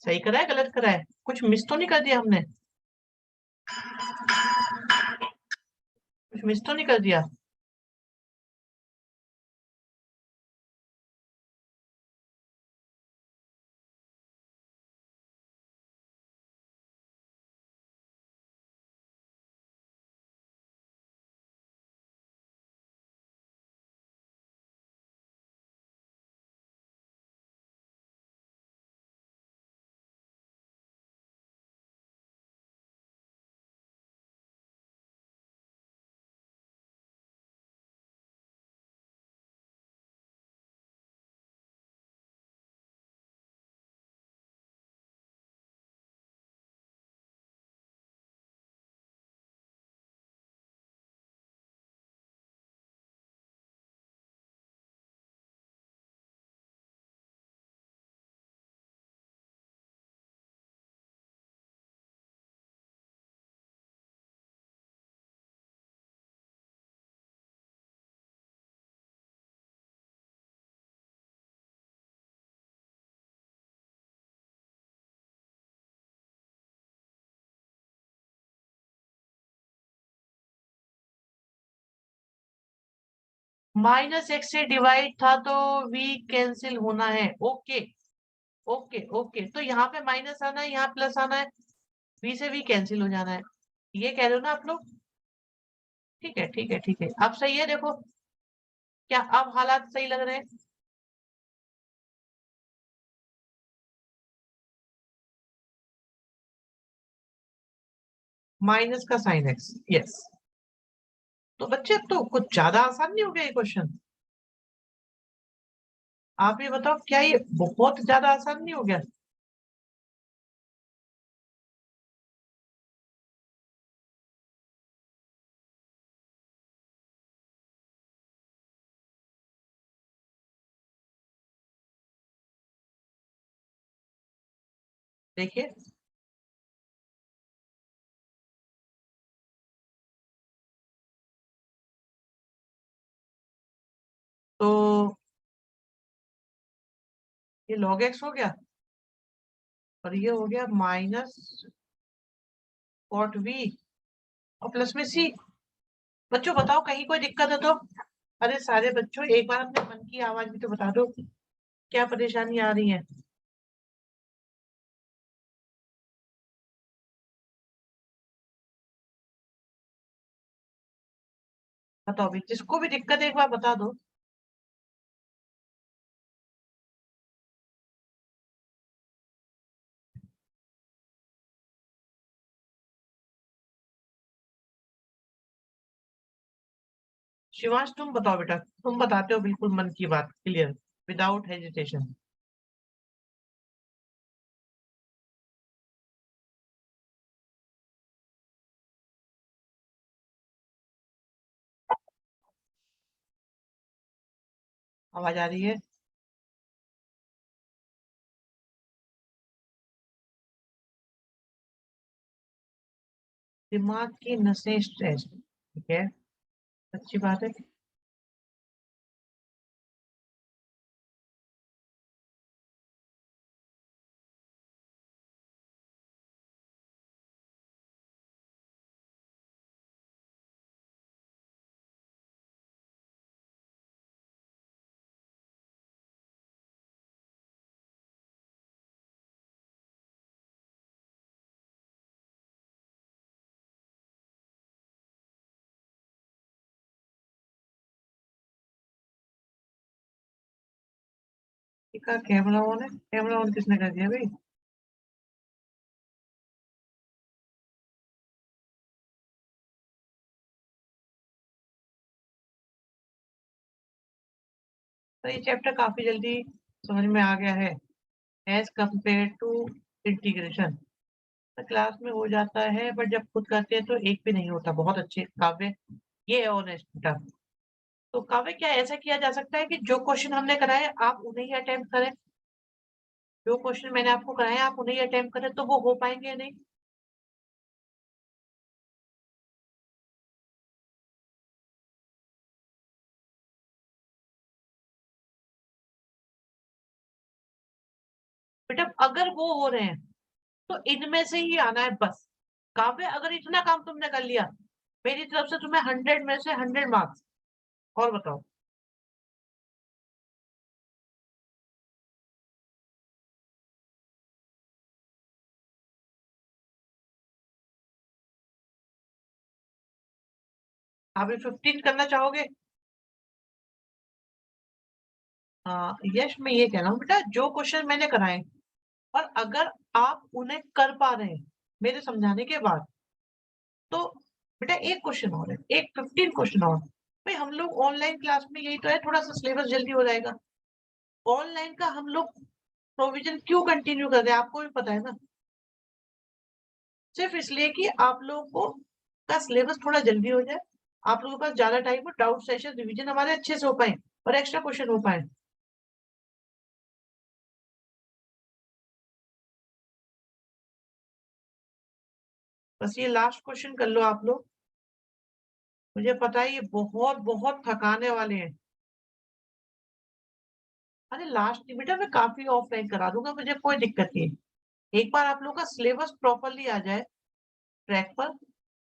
A: सही करा है गलत करा है? कुछ मिस तो नहीं कर दिया हमने? कुछ मिस तो नहीं कर दिया? -x से डिवाइड था तो v कैंसिल होना है, ओके। ओके ओके, तो यहाँ पे माइनस आना है, यहाँ प्लस आना है, v से v कैंसिल हो जाना है, ये कह रहे हो ना आप लोग? ठीक है ठीक है ठीक है, अब सही है। देखो क्या अब हालात सही लग रहे हैं? माइनस का साइन x, यस। तो बच्चे अब तो कुछ ज्यादा आसान नहीं हो गया ये क्वेश्चन? आप ये बताओ क्या ये बहुत ज्यादा आसान नहीं हो गया? देखिए तो ये log x हो गया और ये हो गया माइनस कॉट v और प्लस में c। बच्चों बताओ कहीं कोई दिक्कत है तो? अरे सारे बच्चों एक बार अपने मन की आवाज भी तो बता दो, क्या परेशानी आ रही है? बताओ भी, जिसको भी दिक्कत है एक बार बता दो। शिवांश तुम बताओ बेटा, तुम बताते हो बिल्कुल मन की बात क्लियर विदाउट हेजिटेशन। आवाज आ रही है? दिमाग की नसें स्ट्रेस, ठीक है, अच्छी बात है। कैमरा ऑन है? कैमरा ऑन किसने कर दिया भाई? तो ये चैप्टर काफी जल्दी समझ में आ गया है एज कंपेयर टू इंटीग्रेशन। तो क्लास में हो जाता है बट जब खुद करते हैं तो एक भी नहीं होता। बहुत अच्छे काव्य, ये है ऑनेस्ट बेटा। तो काव्य क्या ऐसा किया जा सकता है कि जो क्वेश्चन हमने कराए आप उन्हें ही अटेम्प्ट करें? जो क्वेश्चन मैंने आपको कराए आप उन्हें ही अटेम्प्ट करें तो वो हो पाएंगे या नहीं? बेटा अगर वो हो रहे हैं तो इनमें से ही आना है बस। काव्य अगर इतना काम तुमने कर लिया, मेरी तरफ से तुम्हें 100 में से 100 मार्क्स। और बताओ। आप 15 करना चाहोगे? यश मैं ये कह रहा हूँ बेटा, जो क्वेश्चन मैंने कराए और अगर आप उन्हें कर पा रहे हैं मेरे समझाने के बाद, तो बेटा एक क्वेश्चन और है, एक 15 क्वेश्चन और। भाई हम लोग ऑनलाइन क्लास में यही तो है, थोड़ा सा सिलेबस जल्दी हो जाएगा। ऑनलाइन का हम लोग प्रोविजन क्यों कंटिन्यू कर रहे हैं आपको भी पता है ना? सिर्फ इसलिए कि आप लोगों को का सिलेबस थोड़ा जल्दी हो जाए, आप लोगों के पास ज्यादा टाइम हो, डाउट सेशन रिवीजन हमारे अच्छे से हो पाए और एक्स्ट्रा क्वेश्चन हो पाए। बस ये लास्ट क्वेश्चन कर लो आप लोग। मुझे पता है ये बहुत बहुत थकाने वाले हैं। अरे लास्ट नहीं बेटा, मैं काफी ऑफलाइन करा दूंगा, मुझे कोई दिक्कत नहीं है। एक बार आप लोगों का सिलेबस प्रॉपरली आ जाए ट्रैक पर,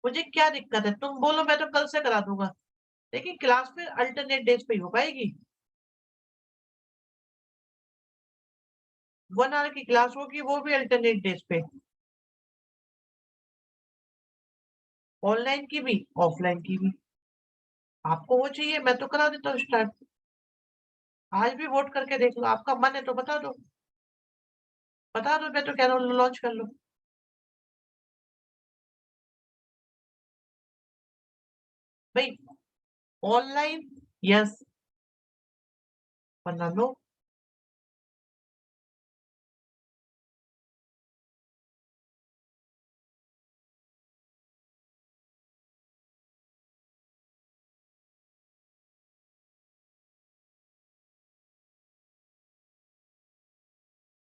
A: मुझे क्या दिक्कत है? तुम बोलो मैं तो कल से करा दूंगा, लेकिन क्लास फिर अल्टरनेट डेज पे ही हो पाएगी। 1 आवर की क्लास होगी, वो भी अल्टरनेट डेज पे, ऑनलाइन की भी ऑफलाइन की भी। आपको वो चाहिए मैं तो करा देता हूँ स्टार्ट। आज भी वोट करके देख लो, आपका मन है तो बता दो, बता दो, मैं तो कह रहा हूँ लॉन्च कर लो। भाई ऑनलाइन यस, वरना नो।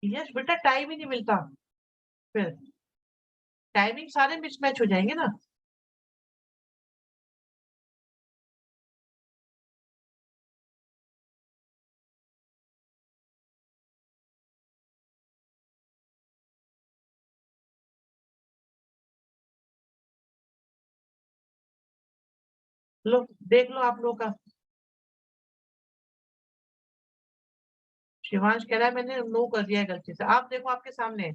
A: यस बेटा टाइम ही नहीं मिलता। फिर टाइमिंग सारे मिसमैच हो जाएंगे ना। लो देख लो आप लोग का। शिवांश कह रहा है मैंने नो कर दिया है गलती से। आप देखो आपके सामने है।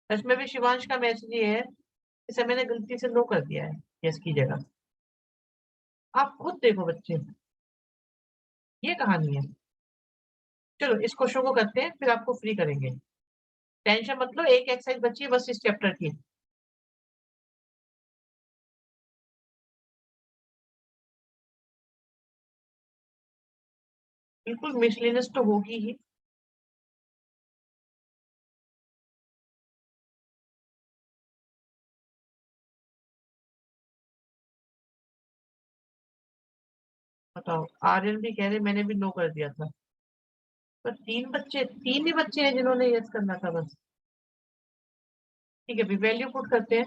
A: इसमें भी शिवांश का मैसेज ये है, इसे मैंने गलती से नो कर दिया है यस की जगह। आप खुद देखो बच्चे, ये कहानी है। चलो इस क्वेश्चन को करते हैं, फिर आपको फ्री करेंगे। टेंशन मत लो, एक एक्सरसाइज बची है बस इस चैप्टर की। बिल्कुल मिसलिनियस तो होगी ही। बताओ, आर्यन भी कह रहे मैंने भी नो कर दिया था। पर तीन ही बच्चे हैं जिन्होंने यस करना था बस। ठीक है, अभी वैल्यू पुट करते हैं।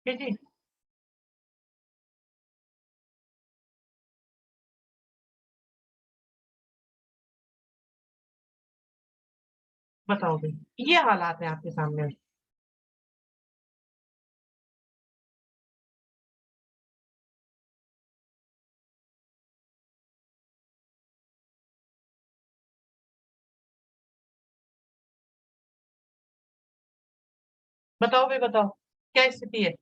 A: ठीक है, बताओ भाई ये हालात है आपके सामने। बताओ भाई बताओ, क्या स्थिति है।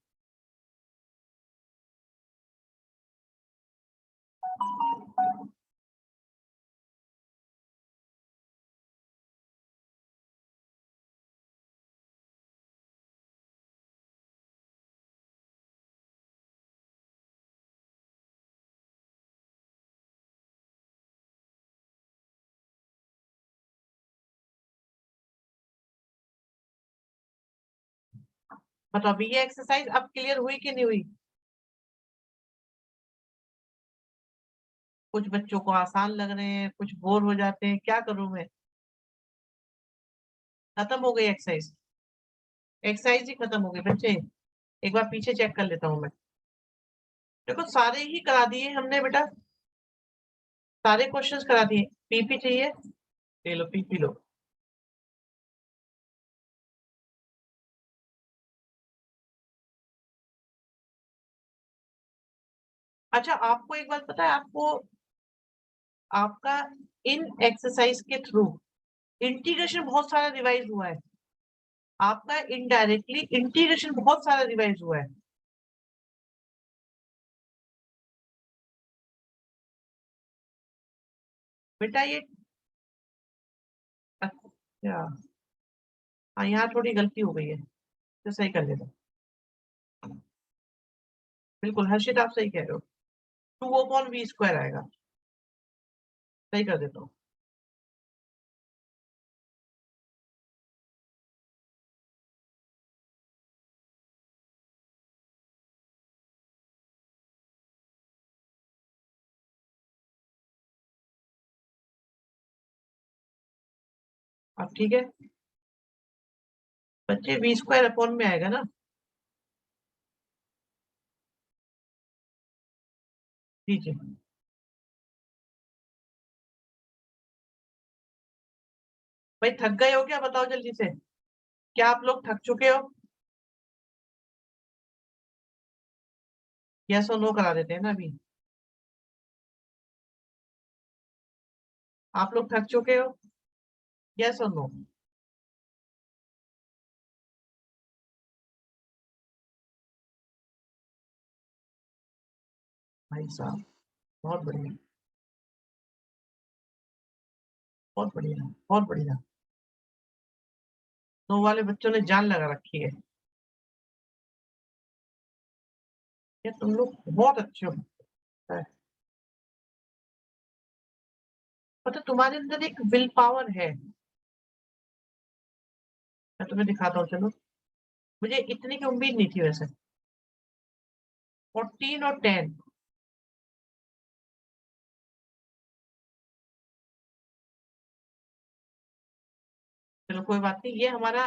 A: बताओ अभी ये एक्सरसाइज अब क्लियर हुई कि नहीं हुई। कुछ बच्चों को आसान लग रहे हैं, कुछ बोर हो जाते हैं, क्या करूं मैं। खत्म हो गई एक्सरसाइज। एक्सरसाइज ही खत्म हो गई बच्चे। एक बार पीछे चेक कर लेता हूँ मैं। देखो सारे ही करा दिए हमने बेटा, सारे क्वेश्चंस करा दिए। पीपी चाहिए, ले लो पीपी लो। अच्छा आपको एक बात पता है, आपको आपका इन एक्सरसाइज के थ्रू इंटीग्रेशन बहुत सारा रिवाइज हुआ है। आपका इनडायरेक्टली इंटीग्रेशन बहुत सारा रिवाइज हुआ है। बेटा ये अच्छा, हाँ यहाँ थोड़ी गलती हो गई है, तो सही कर लेना। बिल्कुल हर्षित आप सही कह रहे हो। 2/v² आएगा। सही कर देता हूँ। अब ठीक है बच्चे, v² में आएगा ना। ठीक है भाई, थक गए हो क्या बताओ जल्दी से। क्या आप लोग थक चुके हो। यस और नो करा देते हैं ना अभी। आप लोग थक चुके हो। यस और नो? भाई साहब बहुत बढ़िया, बहुत बढ़िया, बहुत बढ़िया। नो वाले बच्चों ने जान लगा रखी है। ये तुम लोग बहुत अच्छे हो। मतलब तुम्हारे अंदर एक विल पावर है। मैं तुम्हें दिखाता हूँ, चलो। मुझे इतनी की उम्मीद नहीं थी वैसे। 14 और 10। चलो कोई बात नहीं, ये हमारा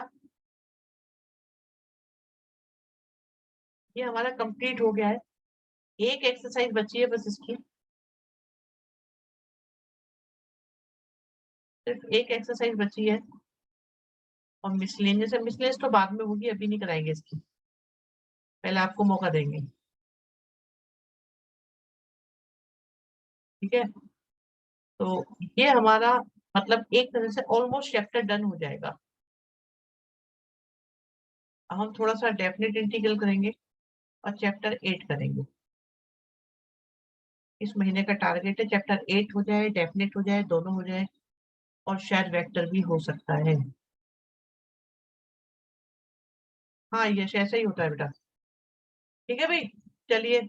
A: कंप्लीट हो गया है। एक एक्सरसाइज बची है बस इसकी। सिर्फ एक एक्सरसाइज बची है। और मिसलेनियस तो बाद में होगी, अभी नहीं कराएंगे इसकी। पहले आपको मौका देंगे। ठीक है। तो ये हमारा मतलब एक तरह से ऑलमोस्ट चैप्टर डन हो जाएगा। अब हम थोड़ा सा डेफिनेट इंटीग्रल करेंगे और चैप्टर 8 करेंगे। इस महीने का टारगेट है चैप्टर 8 हो जाए, डेफिनेट हो जाए, दोनों हो जाए। और शायद वेक्टर भी हो सकता है। हाँ, ये ऐसा ही होता है बेटा। ठीक है भाई, चलिए।